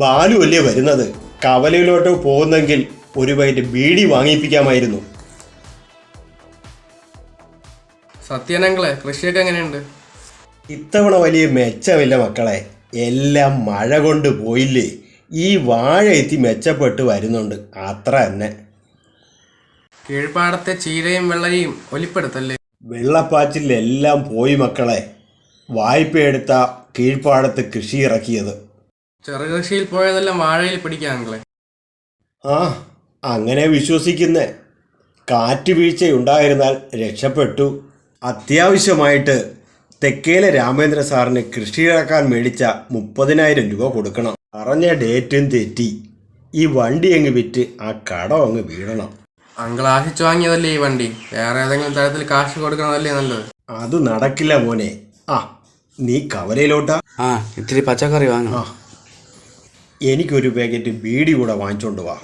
ബാലു അല്ലേ വരുന്നത്. കവലയിലോട്ട് പോകുന്നെങ്കിൽ ഒരു പൈറ്റ് ബീഡി വാങ്ങിപ്പിക്കാമായിരുന്നു. സത്യനങ്ങളെ കൃഷിയൊക്കെ എങ്ങനെയുണ്ട്? ഇത്തവണ വലിയ മെച്ചമില്ല മക്കളെ, എല്ലാം മഴ കൊണ്ട് പോയില്ലേ. ഈ വാഴ എത്തി മെച്ചപ്പെട്ട് വരുന്നുണ്ട്, അത്ര തന്നെ. കീഴ്പ്പാടത്തെ ചീരയും വെള്ളരിയും ഒലിപ്പെടുത്തല്ലേ? വെള്ളപ്പാച്ചിലെല്ലാം പോയി മക്കളെ. വായ്പയെടുത്ത കീഴ്പ്പാടത്ത് കൃഷി ഇറക്കിയത്. ചെറുകൃഷിയിൽ പോയതെല്ലാം വാഴയിൽ പിടിക്കാങ്ങളെ. ആ, അങ്ങനെ വിശ്വസിക്കുന്നേ. കാറ്റ് വീഴ്ചയുണ്ടായിരുന്നാൽ രക്ഷപ്പെട്ടു. അത്യാവശ്യമായിട്ട് തെക്കേലെ രാമേന്ദ്ര സാറിന് കൃഷി ഇറക്കാൻ മേടിച്ച 30,000 രൂപ കൊടുക്കണം. പറഞ്ഞ ഡേറ്റും തെറ്റി. ഈ വണ്ടി അങ്ങ് വിറ്റ് ആ കടം അങ്ങ് വീഴണം. അങ്കിൾ ആശിച്ചു വാങ്ങിയതല്ലേ ഈ വണ്ടി? വേറെ ഏതെങ്കിലും തരത്തിൽ കാശ് കൊടുക്കണതല്ലേ നല്ലത്? അത് നടക്കില്ല മോനെ. ആ, നീ കവലയിലോട്ടാ. ഇത്തിരി പച്ചക്കറി വാങ്ങാം. എനിക്കൊരു പാക്കറ്റ് ബീഡി കൂടെ വാങ്ങിച്ചോണ്ട് വാ.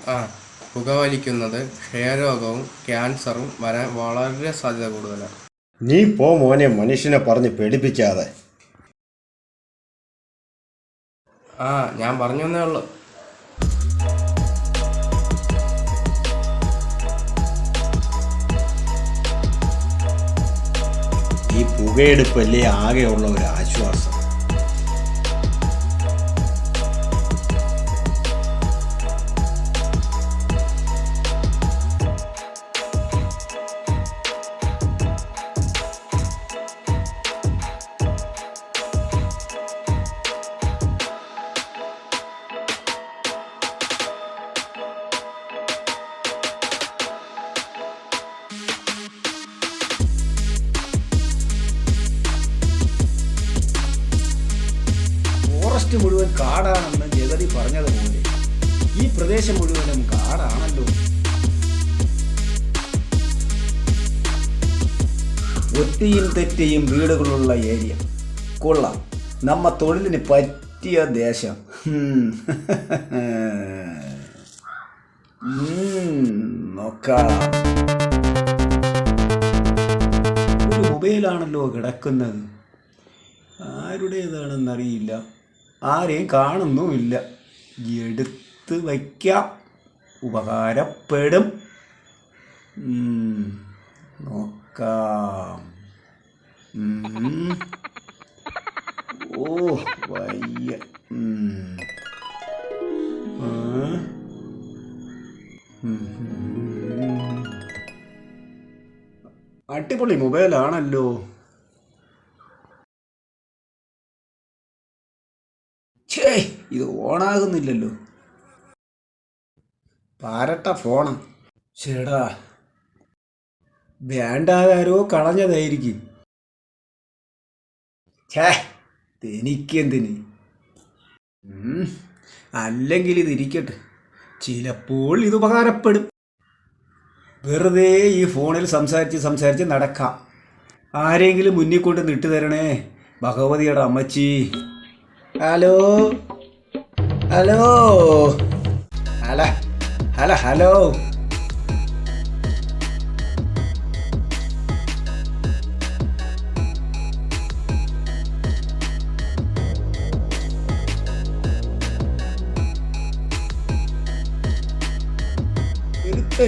പുകവലിക്കുന്നത് ക്ഷയരോഗവും ക്യാൻസറും വരാൻ വളരെ സാധ്യത കൂടുതലാണ്. നീ പോ മോനെ, മനുഷ്യനെ പറഞ്ഞ് പേടിപ്പിക്കാതെ. ഞാൻ പറഞ്ഞു എന്നേ ഉള്ളൂ. ഈ പുകയെടുപ്പല്ലേ ആകെയുള്ള ഒരു ആശ്വാസം. ഫോറസ്റ്റ് മുഴുവൻ കാടാണെന്ന് ജഗതി പറഞ്ഞതുപോലെ ഈ പ്രദേശം മുഴുവനും കാടാണല്ലോ. ഒറ്റയും തെറ്റയും വീടുകളുള്ള ഏരിയ. കൊള്ളാം, നമ്മ തൊഴിലിന് പറ്റിയ ദേശം. നോക്കാം. ഒരു മൊബൈലാണല്ലോ കിടക്കുന്നത്. ആരുടേതാണെന്നറിയില്ല, ആരെയും കാണുന്നുമില്ല. എടുത്ത് വയ്ക്കാം, ഉപകാരപ്പെടും. നോക്കാം. ഓ വയ്യ. അടിപൊളി മൊബൈലാണല്ലോ. ഇത് ഓണാകുന്നില്ലല്ലോ. പാരട്ട ഫോണ്. ചേടാ, വേണ്ടാകാരോ കളഞ്ഞതായിരിക്കും. എനിക്കെന്തിന്? അല്ലെങ്കിൽ ഇതിരിക്കട്ടെ, ചിലപ്പോൾ ഇത് ഉപകാരപ്പെടും. വെറുതെ ഈ ഫോണിൽ സംസാരിച്ച് നടക്കാം. ആരെങ്കിലും മുന്നിൽ കൊണ്ട് നിട്ട് തരണേ, ഭഗവതിയുടെ അമ്മച്ചി. Hello hello hello hello hello.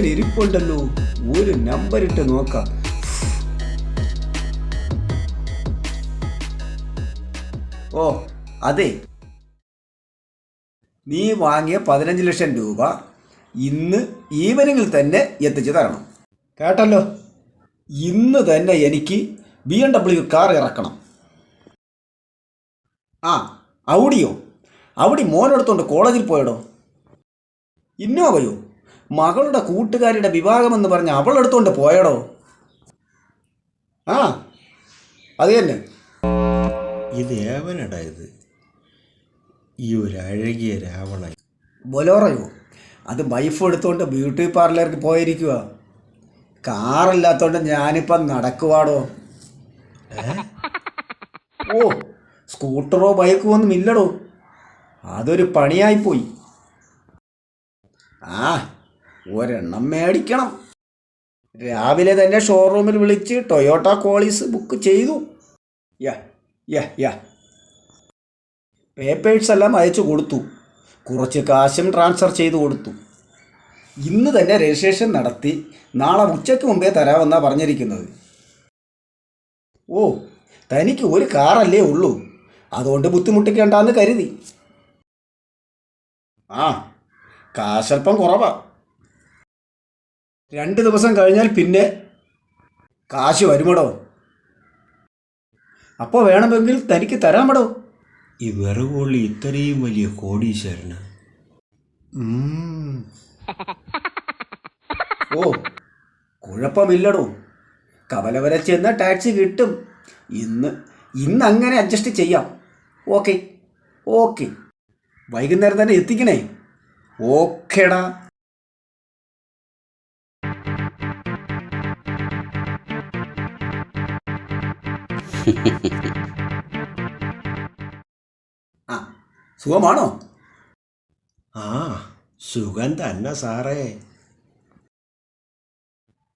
ഇരിപ്പുണ്ടല്ലോ, ഒരു നമ്പർ ഇട്ട് നോക്കാം. ഓ അതെ, നീ വാങ്ങിയ 15 ലക്ഷം രൂപ ഇന്ന് ഈവനിങ്ങിൽ തന്നെ എത്തിച്ചു തരണം. കേട്ടല്ലോ, ഇന്ന് തന്നെ എനിക്ക് BMW കാർ ഇറക്കണം. ഔഡിയോ? ഔഡി മോനെടുത്തോണ്ട് കോളേജിൽ പോയടോ. ഇന്നോവയോ? മകളുടെ കൂട്ടുകാരിയുടെ വിവാഹമെന്ന് പറഞ്ഞ് അവളെടുത്തോണ്ട് പോയടോ. അത് തന്നെ. ഇത് ഏവനടാ ഇത്? ഈ ഒരു അഴകിയ രാവണ. ബൊലോറയോ? അത് വൈഫ് എടുത്തോണ്ട് ബ്യൂട്ടി പാർലറിൽ പോയിരിക്കുക. കാറില്ലാത്തോണ്ട് ഞാനിപ്പം നടക്കുവാടോ. ഓ, സ്കൂട്ടറോ ബൈക്കോ ഒന്നും ഇല്ലടോ. അതൊരു പണിയായിപ്പോയി. ഒരെണ്ണം മേടിക്കണം. രാവിലെ തന്നെ ഷോറൂമിൽ വിളിച്ച് ടൊയോട്ട കോളീസ് ബുക്ക് ചെയ്തു. പേപ്പേഴ്സ് എല്ലാം അയച്ചു കൊടുത്തു. കുറച്ച് കാശും ട്രാൻസ്ഫർ ചെയ്തു കൊടുത്തു. ഇന്ന് തന്നെ രജിസ്ട്രേഷൻ നടത്തി നാളെ ഉച്ചയ്ക്ക് മുമ്പേ തരാമെന്നാണ് പറഞ്ഞിരിക്കുന്നത്. ഓ, തനിക്ക് ഒരു കാറല്ലേ ഉള്ളൂ, അതുകൊണ്ട് ബുദ്ധിമുട്ടിക്കേണ്ടെന്ന് കരുതി. ആ, കാശൽപ്പം കുറവാ. 2 ദിവസം കഴിഞ്ഞാൽ പിന്നെ കാശ് വരുമടോ. അപ്പോൾ വേണമെങ്കിൽ തനിക്ക് തരാമടോ. ഈ വിറകുള്ളി ഇത്രയും വലിയ കോടീശ്വരന്. ഓ, കുഴപ്പമില്ലടോ. കവല വരെ ചെന്ന ടാക്സി കിട്ടും. ഇന്ന് അങ്ങനെ അഡ്ജസ്റ്റ് ചെയ്യാം. ഓക്കെ ഓക്കെ, വൈകുന്നേരം തന്നെ എത്തിക്കണേ. ഓക്കേടാ. ആ, സുഖമാണോ? ആ, സുഖം തന്നെ സാറേ.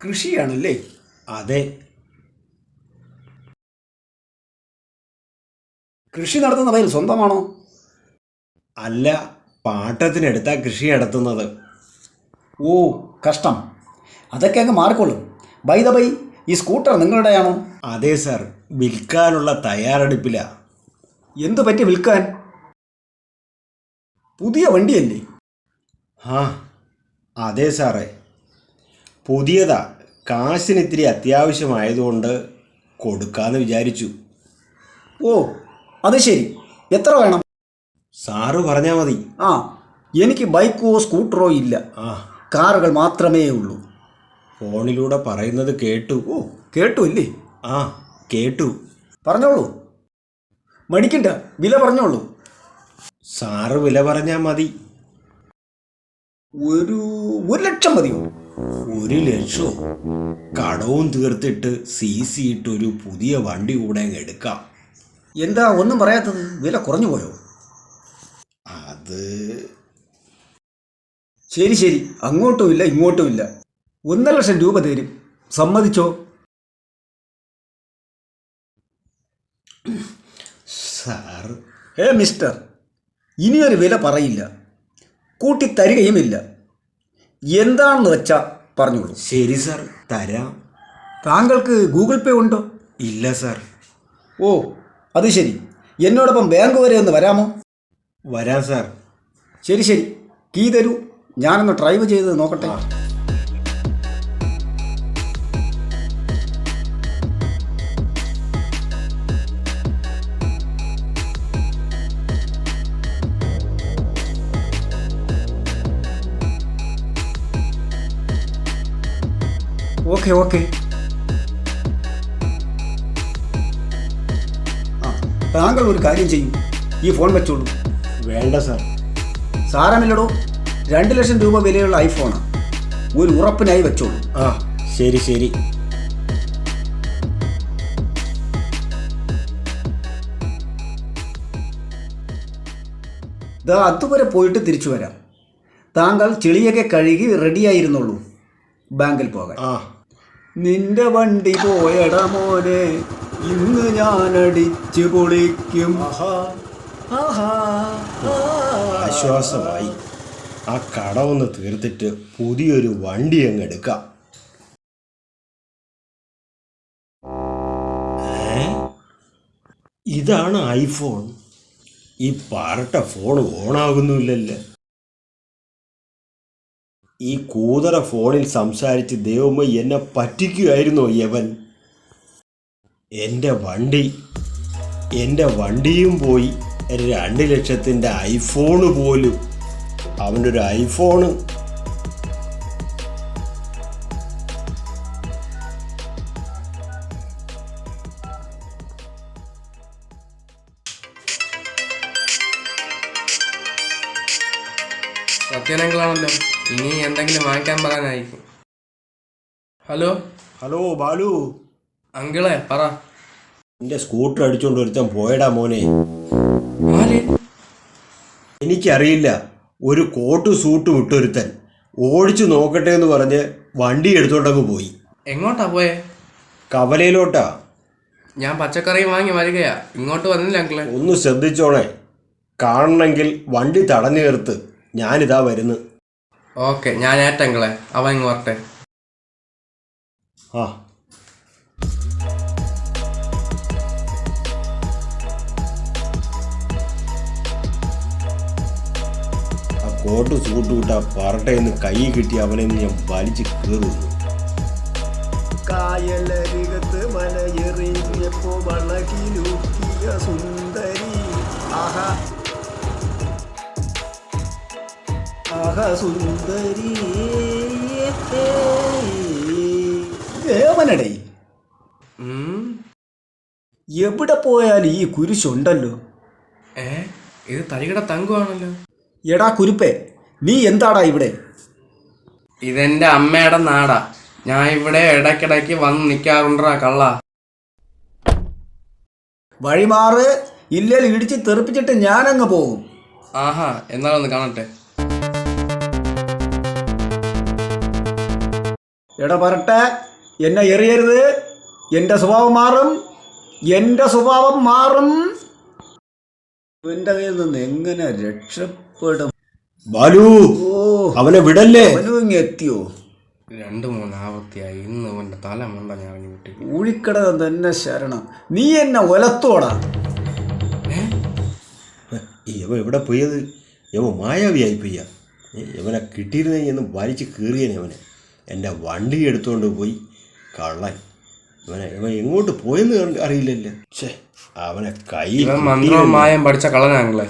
കൃഷിയാണല്ലേ? അതെ. കൃഷി നടത്തുന്ന വയൽ സ്വന്തമാണോ? അല്ല, പാട്ടത്തിനെടുത്താ കൃഷി നടത്തുന്നത്. ഓ, കഷ്ടം. അതൊക്കെ അങ്ങ് മാറിക്കൊള്ളും. ബൈ ദ ബൈ, ഈ സ്കൂട്ടർ നിങ്ങളുടെയാണോ? അതെ സാർ, വിൽക്കാനുള്ള തയ്യാറെടുപ്പില്ല. എന്തു പറ്റി വിൽക്കാൻ? പുതിയ വണ്ടിയല്ലേ? ആ, അതെ സാറേ, പുതിയതാ. കാശിന് ഇത്തിരി അത്യാവശ്യമായതുകൊണ്ട് കൊടുക്കാമെന്ന് വിചാരിച്ചു. ഓ, അത് ശരി. എത്ര വേണം? സാറ് പറഞ്ഞാൽ മതി. ആ, എനിക്ക് ബൈക്കോ സ്കൂട്ടറോ ഇല്ല. ആ, കാറുകൾ മാത്രമേ ഉള്ളൂ. ഫോണിലൂടെ പറയുന്നത് കേട്ടു. ഓ, കേട്ടു ഇല്ലേ? ആ, കേട്ടു. പറഞ്ഞോളൂ, മടിക്കണ്ട, വില പറഞ്ഞോളൂ. സാറ് വില പറഞ്ഞാൽ മതി. ഒരു 1,00,000 മതിയോ? 1,00,000? കടവും തീർത്തിട്ട് CC ഇട്ടൊരു പുതിയ വണ്ടി കൂടെ അങ്ങ് എടുക്കാം. എന്താ ഒന്നും പറയാത്തത്? വില കുറഞ്ഞു പോയോ? അത് ശരി ശരി, അങ്ങോട്ടുമില്ല ഇങ്ങോട്ടുമില്ല. 1,00,000 രൂപ തരും. സമ്മതിച്ചോ? സാർ. മിസ്റ്റർ, ഇനിയൊരു വില പറയില്ല, കൂട്ടി തരികയുമില്ല. എന്താണെന്ന് വെച്ചാൽ പറഞ്ഞോളൂ. ശരി സാർ, തരാം. താങ്കൾക്ക് ഗൂഗിൾ പേ ഉണ്ടോ? ഇല്ല സാർ. ഓ, അത് ശരി. എന്നോടൊപ്പം ബാങ്ക് വരെ ഒന്ന് വരാമോ? വരാം സാർ. ശരി ശരി, കീ തരൂ, ഞാനൊന്ന് ഡ്രൈവ് ചെയ്ത് നോക്കട്ടെ. Okay okay. ആ, താങ്കൾ ഒരു കാര്യം ചെയ്യൂ, ഈ ഫോൺ വെച്ചോളൂ. വേണ്ട സാർ. സാരമില്ലടോ, 2,00,000 രൂപ വിലയുള്ള ഐഫോണാണ്. ഒരു ഉറപ്പിനായി വെച്ചോളൂ. ആ, ശരി ശരി. അതുവരെ പോയിട്ട് തിരിച്ചു വരാം. താങ്കൾ ചെളിയൊക്കെ കഴുകി റെഡിയായിരുന്നുള്ളൂ ബാങ്കിൽ പോകാൻ. ആ, നിന്റെ വണ്ടി പോയടാ മോനെ, ഇന്ന് ഞാൻ അടിച്ചു പൊളിക്കും. ആശ്വാസമായി. ആ കടമൊന്ന് തീർത്തിട്ട് പുതിയൊരു വണ്ടി അങ്ങ് എടുക്കാം. ഇതാണ് ഐഫോൺ. ഈ പാറട്ട ഫോൺ ഓണാകുന്നുമില്ലല്ലോ. ഈ കൂതറ ഫോണിൽ സംസാരിച്ച് ദൈവമേ എന്നെ പറ്റിക്കുകയായിരുന്നോ യവൻ? എൻ്റെ വണ്ടിയും പോയി, 2,00,000 ഐഫോണ് പോലും. അവൻ്റെ ഒരു ഐഫോണ്. സത്യനങ്ങളാണല്ലോ, ഇനി എന്തെങ്കിലും വാങ്ങിക്കാൻ പറയാനായിരിക്കും. Hello hello Balu. അങ്കിളെ പറ. എൻ്റെ സ്കൂട്ടർ അടിച്ചുകൊണ്ട് ഒരുത്തൻ പോയടാ മോനെ. ആര്? എനിക്കറിയില്ല. ഒരു കോട്ടും സൂട്ടും ഇട്ടൊരുത്തൻ ഓടിച്ചു നോക്കട്ടെ എന്ന് പറഞ്ഞ് വണ്ടി എടുത്തോണ്ടങ്ങ് പോയി. എങ്ങോട്ടാ പോയേ? കവലയിലോട്ടാ. ഞാൻ പച്ചക്കറി വാങ്ങി വരികയാ, ഇങ്ങോട്ട് വന്നില്ല അങ്കിളെ. ഒന്ന് ശ്രദ്ധിച്ചോണേ. കാണണമെങ്കിൽ വണ്ടി തടഞ്ഞു നിർത്ത്, ഞാനിതാ വരുന്നു. ഓക്കെ, ഞാൻ ഏറ്റങ്ങളെ അവൻ ഇങ്ങ് വരട്ടെ. ആ കോട്ട് സൂട്ട് വിട്ട പറട്ടയെന്ന് കൈ കിട്ടി അവനെ ഞാൻ വലിച്ചു കീറുന്നു. കായലരികത്ത് മലയെറിഞ്ഞപ്പോ വളകിലൂക്കിയ സുന്ദരി, ആഹാ ആഹാ സുന്ദരി ദേവനടേ, എവിടെ പോയാലും ഈ കുരിശുണ്ടല്ലോ. ഇത് തരികട തങ്കുവാണല്ലോ. എടാ കുരുപ്പേ, നീ എന്താടാ ഇവിടെ? ഇതെന്റെ അമ്മയുടെ നാടാ. ഞാൻ ഇവിടെ ഇടയ്ക്കിടയ്ക്ക് വന്ന് നിൽക്കാറുണ്ടാ കള്ള. വഴിമാറ്, ഇല്ലേൽ ഇടിച്ച് തെറിപ്പിച്ചിട്ട് ഞാനങ്ങ് പോകും. ആഹാ, എന്നാലൊന്ന് കാണട്ടെ. എടാ പറട്ടെ, എന്നെ എറിയരുത്. എൻ്റെ സ്വഭാവം മാറും, എൻ്റെ സ്വഭാവം മാറും. ഇവന്റെ കയ്യിൽ നിന്ന് എങ്ങനെ രക്ഷപ്പെടും? ബാലു, ഓ, അവനെ വിടല്ലേ? അവനും ഇങ്ങ് എത്തിയോ? 2-3 ആവർത്തിയായി ഇന്ന് അവന്റെ തല മണ്ട ഞാൻ വിട്ടി. ഊഴിക്കട തന്നെ ശരണം. നീ എന്നെ ഒലത്തോടാ. ഇവ എവിടെ പോയത്? ഇവ മായാവിയായി പോയ്യ. ഇവനെ കിട്ടിയിരുന്നെങ്കിൽ എന്ന് വലിച്ചു കീറിയനെ അവനെ. എൻ്റെ വണ്ടി എടുത്തുകൊണ്ട് പോയി കള്ളൻ. ഇവൻ എങ്ങോട്ട് പോയെന്ന് അറിയില്ലല്ലോ. ഛേ, അവനെ കൈ മന്ത്രവും മായം പഠിച്ച കള്ളനാങ്ങളെ.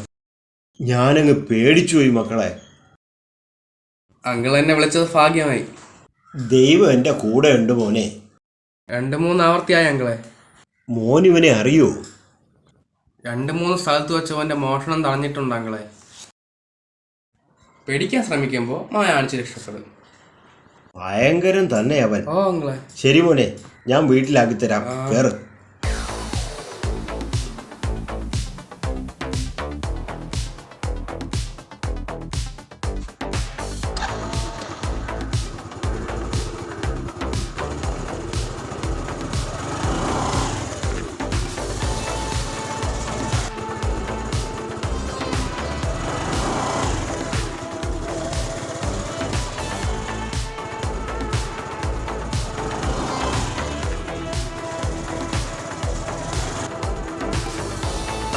ഞാനങ്ങ് പേടിച്ചു പോയി മക്കളെ. അങ്കിൾ എന്നെ വിളിച്ചത് ഭാഗ്യമായി. ദൈവം എൻ്റെ കൂടെ ഉണ്ട് മോനെ. 2-3 ആവർത്തിയായി അങ്കിളെ. മോനിവനെ അറിയോ? 2-3 സ്ഥലത്ത് വെച്ച് അവൻ്റെ മോഷണം തടഞ്ഞിട്ടുണ്ട് അങ്കിളെ. പിടിക്കാൻ ശ്രമിക്കുമ്പോൾ മായ അടിച്ച് രക്ഷപ്പെടും. ഭയങ്കരം തന്നെ അവൻ. ഓ അങ്കിളെ. ശരി മോനെ, ഞാൻ വീട്ടിലാക്കി തരാം, കേറ്.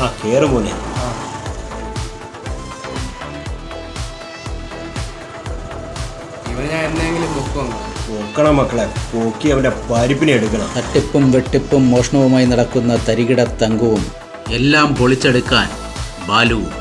ആ കേറ് മോനെ. ഇവന് ഞാൻ എന്തെങ്കിലും മുക്കും. നോക്കണം മക്കളെ, നോക്കി അവൻ്റെ പരിപ്പിനെ എടുക്കണം. തട്ടിപ്പും വെട്ടിപ്പും മോഷണവുമായി നടക്കുന്ന തരികിട തങ്കവും എല്ലാം പൊളിച്ചെടുക്കാൻ ബാലുവും